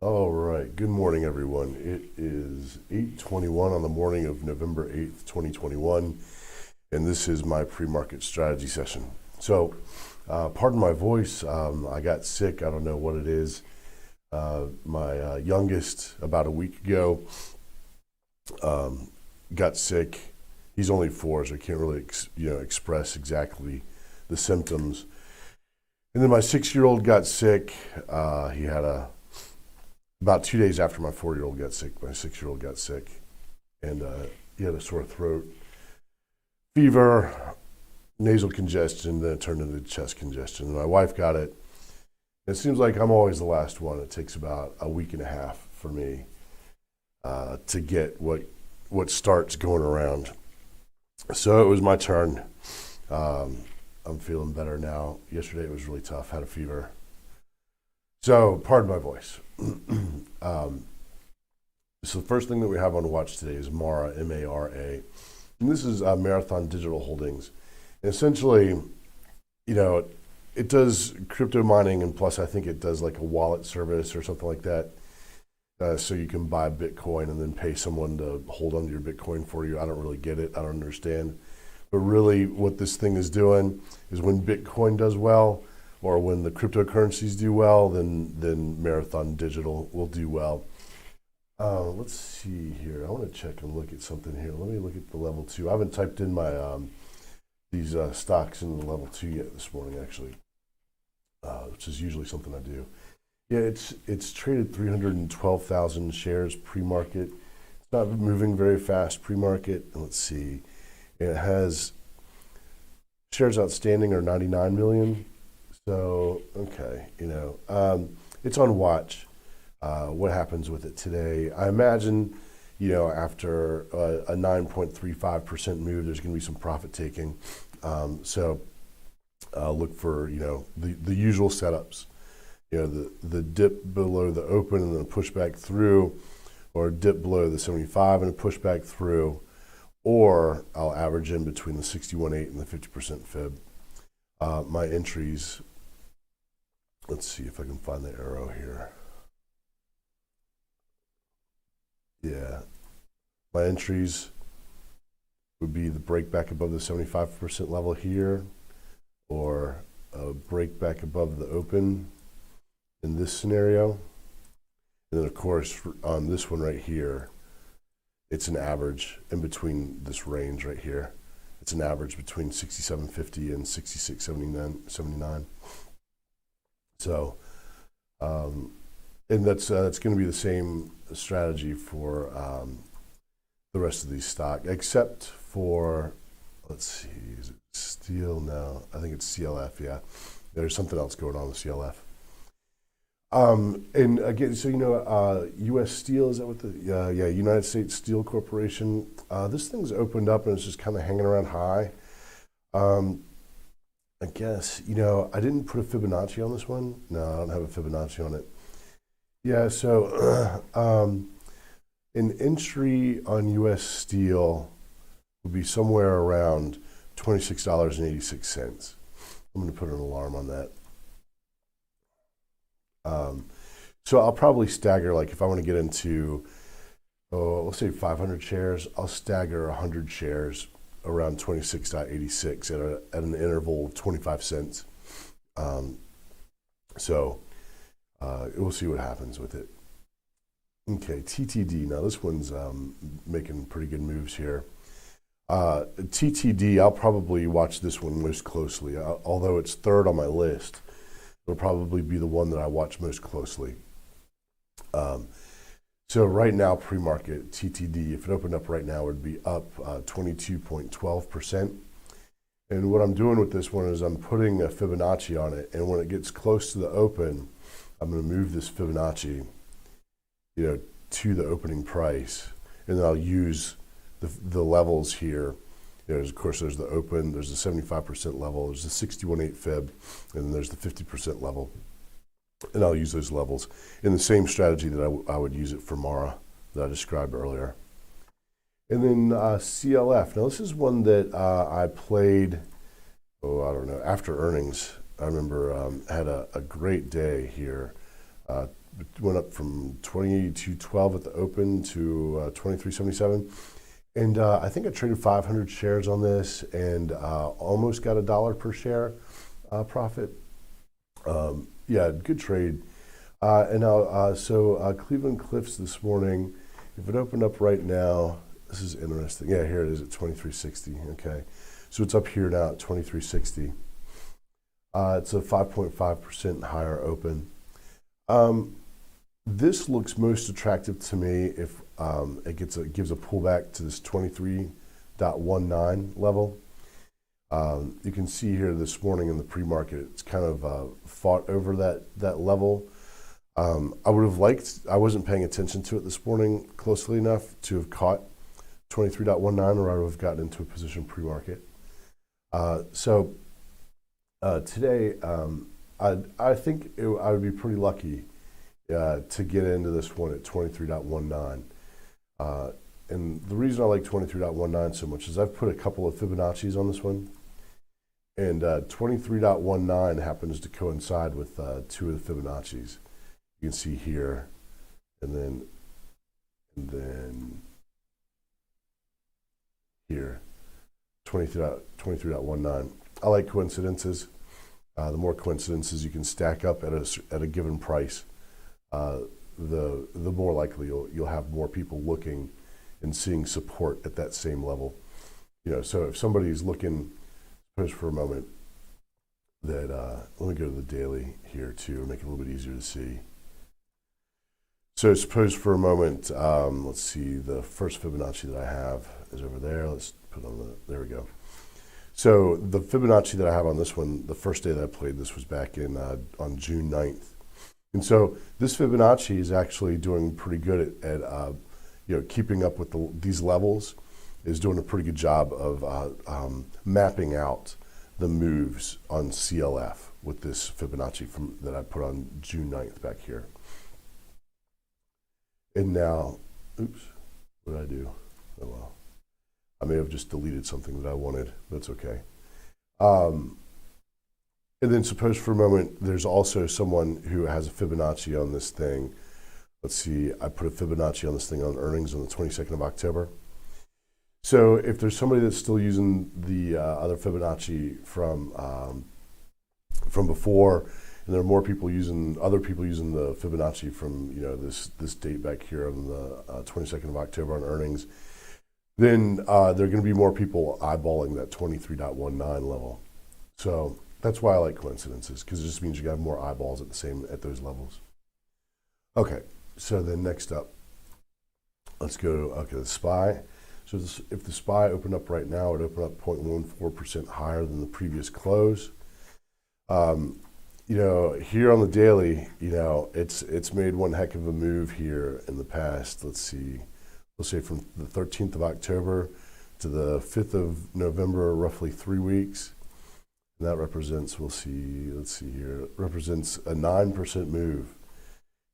All right. Good morning, everyone. It is 8:21 on the morning of November 8th, 2021, and this is my pre-market strategy session. So, pardon my voice. I got sick. I don't know what it is. My youngest, about a week ago, got sick. He's only 4, so I can't really, express exactly the symptoms. And then my 6-year-old got sick. He had about 2 days after my 4-year-old got sick, my 6-year-old got sick, and he had a sore throat, fever, nasal congestion, then it turned into chest congestion. And my wife got it. It seems like I'm always the last one. It takes about a week and a half for me to get what starts going around. So it was my turn. I'm feeling better now. Yesterday it was really tough. Had a fever. So pardon my voice. So the first thing that we have on watch today is MARA, M-A-R-A. And this is Marathon Digital Holdings. And essentially, it does crypto mining, and plus I think it does like a wallet service or something like that. So you can buy Bitcoin and then pay someone to hold onto your Bitcoin for you. I don't really get it. I don't understand. But really what this thing is doing is when Bitcoin does well, or when the cryptocurrencies do well, then Marathon Digital will do well. Let's see here. I want to check and look at something here. Let me look at the level 2. I haven't typed in my these stocks in the level 2 yet this morning, actually, which is usually something I do. Yeah, it's traded 312,000 shares pre-market. It's not moving very fast pre-market. Let's see. It has shares outstanding are 99 million. So, okay, it's on watch. What happens with it today? I imagine, after a 9.35% move, there's going to be some profit taking. So look for, the usual setups. The dip below the open and then a push back through, or a dip below the 75 and a push back through, or I'll average in between the 61.8 and the 50% fib. My entries, let's see if I can find the arrow here. Yeah, my entries would be the break back above the 75% level here, or a break back above the open in this scenario. And then of course on this one right here, it's an average in between this range right here. It's an average between 67.50 and 66.79. So, and that's going to be the same strategy for the rest of these stocks, except for, let's see, is it steel? No, I think it's CLF. Yeah, there's something else going on with CLF. And again, so U.S. Steel, is that what United States Steel Corporation. This thing's opened up and it's just kind of hanging around high. I guess, I didn't put a Fibonacci on this one. No, I don't have a Fibonacci on it. Yeah, so an entry on U.S. Steel would be somewhere around $26.86. I'm going to put an alarm on that. So I'll probably stagger, like if I want to get into, let's say 500 shares, I'll stagger 100 shares around 26.86 at an interval of 25 cents. So we'll see what happens with it. Okay, TTD. Now this one's making pretty good moves here. TTD, I'll probably watch this one most closely. Although it's third on my list, it'll probably be the one that I watch most closely. So right now, pre-market TTD, if it opened up right now, it would be up 22.12%. And what I'm doing with this one is I'm putting a Fibonacci on it, and when it gets close to the open, I'm going to move this Fibonacci, to the opening price, and then I'll use the levels here. Of course, there's the open, there's the 75% level, there's the 61.8 fib, and then there's the 50% level. And I'll use those levels in the same strategy that I would use it for MARA that I described earlier. And then CLF. Now, this is one that I played, after earnings. I remember had a great day here. It went up from 22.12 at the open to 23.77. And I think I traded 500 shares on this and almost got $1 per share profit. Yeah, good trade. And now, Cleveland Cliffs this morning, if it opened up right now, this is interesting. Yeah, here it is at 23.60. Okay, so it's up here now at 23.60. It's a 5.5% higher open. This looks most attractive to me if it gives a pullback to this 23.19 level. You can see here this morning in the pre-market, it's kind of fought over that level. I wasn't paying attention to it this morning closely enough to have caught 23.19, or I would have gotten into a position pre-market. Today, I think I would be pretty lucky to get into this one at 23.19. And the reason I like 23.19 so much is I've put a couple of Fibonacci's on this one. And 23.19 happens to coincide with two of the Fibonacci's. You can see here, and then here, 23.19. I like coincidences. The more coincidences you can stack up at a given price, the more likely you'll have more people looking and seeing support at that same level. So if somebody's looking, suppose for a moment that let me go to the daily here too, make it a little bit easier to see. So suppose for a moment, let's see, the first Fibonacci that I have is over there. Let's put on there we go. So the Fibonacci that I have on this one, the first day that I played this was back in on June 9th. And so this Fibonacci is actually doing pretty good at keeping up with these levels, is doing a pretty good job of mapping out the moves on CLF with this Fibonacci that I put on June 9th back here. And now, oops, what did I do? Oh well. I may have just deleted something that I wanted, but it's okay. And then suppose for a moment, there's also someone who has a Fibonacci on this thing. Let's see, I put a Fibonacci on this thing on earnings on the 22nd of October. So if there's somebody that's still using the other Fibonacci from before, and there are more people other people using the Fibonacci from this date back here on the 22nd of October on earnings, then there are going to be more people eyeballing that 23.19 level. So that's why I like coincidences, because it just means you got more eyeballs at those levels. Okay, so then next up, let's go the SPY. So if the SPY opened up right now, it would open up 0.14% higher than the previous close. Here on the daily, it's made one heck of a move here in the past. Let's see, we'll say from the 13th of October to the 5th of November, roughly 3 weeks. And that represents, let's see here, it represents a 9% move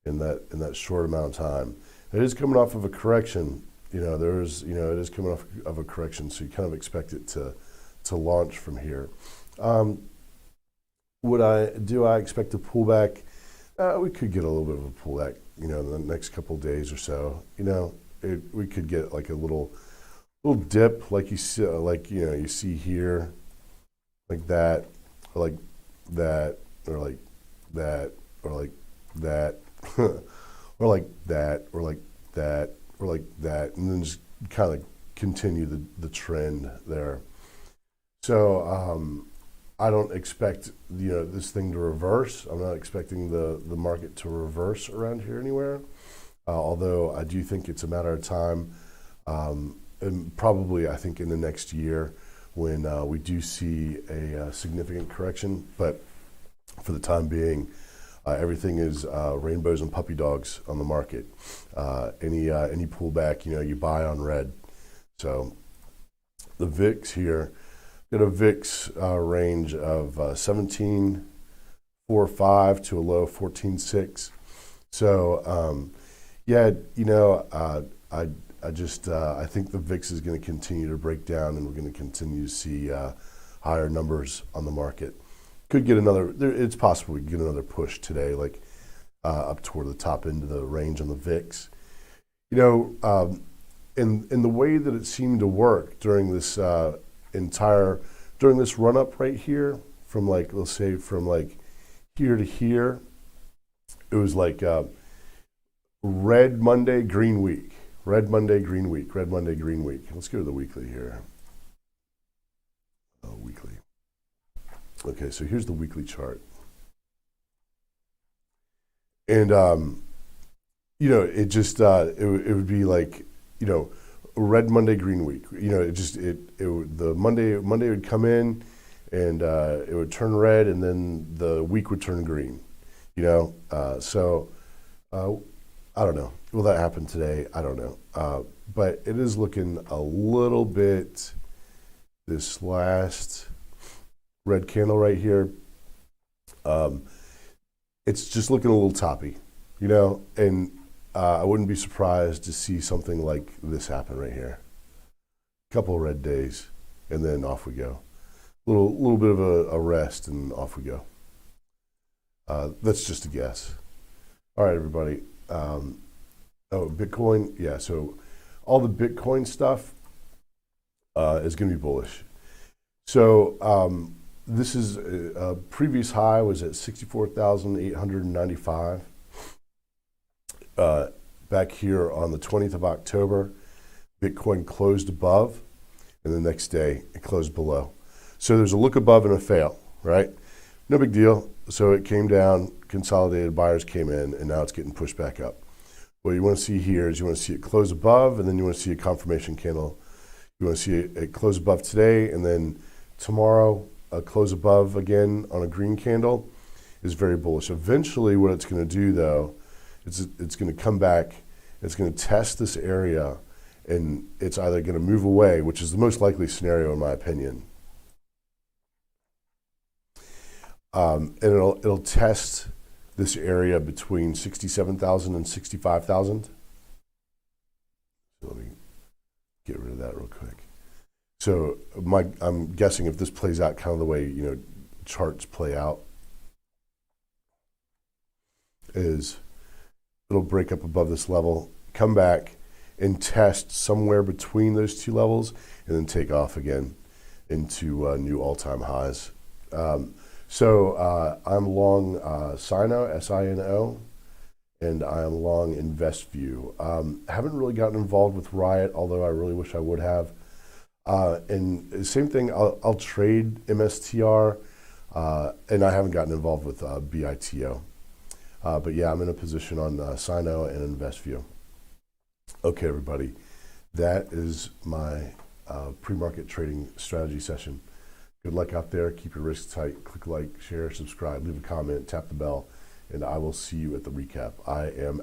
in that short amount of time. It is coming off of a correction. It is coming off of a correction, so you kind of expect it to launch from here. Do I expect a pullback? We could get a little bit of a pullback, in the next couple of days or so. We could get like a little dip, like you see, you see here, like that, or like that, or like that, or like that, or like that, or like that, or like that, and then just kind of continue the trend there. So I don't expect this thing to reverse. I'm not expecting the market to reverse around here anywhere. Although I do think it's a matter of time, and probably I think in the next year when we do see a significant correction. But for the time being, everything is rainbows and puppy dogs on the market. Any pullback, you buy on red. So the VIX here, got a VIX range of 17.45 to a low of 14.6. So I think the VIX is going to continue to break down, and we're going to continue to see higher numbers on the market. Could get it's possible we can get another push today. Like up toward the top end of the range on the VIX. You know, in the way that it seemed to work during this during this run up right here, from like, let's say from like here to here, it was like red Monday, green week, red Monday, green week, red Monday, green week. Let's go to the weekly here. Weekly. Okay, so here's the weekly chart. And, you know, it just, it would be like, you know, red Monday, green week. You know, the Monday would come in and it would turn red, and then the week would turn green, you know? I don't know. Will that happen today? I don't know. But it is looking a little bit, this last red candle right here, it's just looking a little toppy, you know? And I wouldn't be surprised to see something like this happen right here. A couple of red days, and then off we go. Little bit of a rest, and off we go. That's just a guess. All right, everybody. Bitcoin. Yeah, so all the Bitcoin stuff is going to be bullish. So this is a previous high was at 64,895. Back here on the 20th of October, Bitcoin closed above, and the next day it closed below. So there's a look above and a fail, right? No big deal. So it came down, consolidated, buyers came in, and now it's getting pushed back up. What you want to see here is you want to see it close above, and then you want to see a confirmation candle. You want to see it close above today, and then tomorrow a close above again on a green candle is very bullish. Eventually what it's going to do, though, it's going to come back, it's going to test this area, and it's either going to move away, which is the most likely scenario in my opinion, and it'll test this area between 67,000 and 65,000. So let me get rid of that real quick. So I'm guessing if this plays out kind of the way, you know, charts play out, is it'll break up above this level, come back and test somewhere between those two levels, and then take off again into new all-time highs. So I'm long Sino, S-I-N-O, and I'm long InvestView. Haven't really gotten involved with Riot, although I really wish I would have. And same thing, I'll trade MSTR, and I haven't gotten involved with BITO. But yeah, I'm in a position on Sino and InvestView. Okay, everybody, that is my pre-market trading strategy session. Good luck out there. Keep your risks tight. Click like, share, subscribe, leave a comment, tap the bell, and I will see you at the recap. I am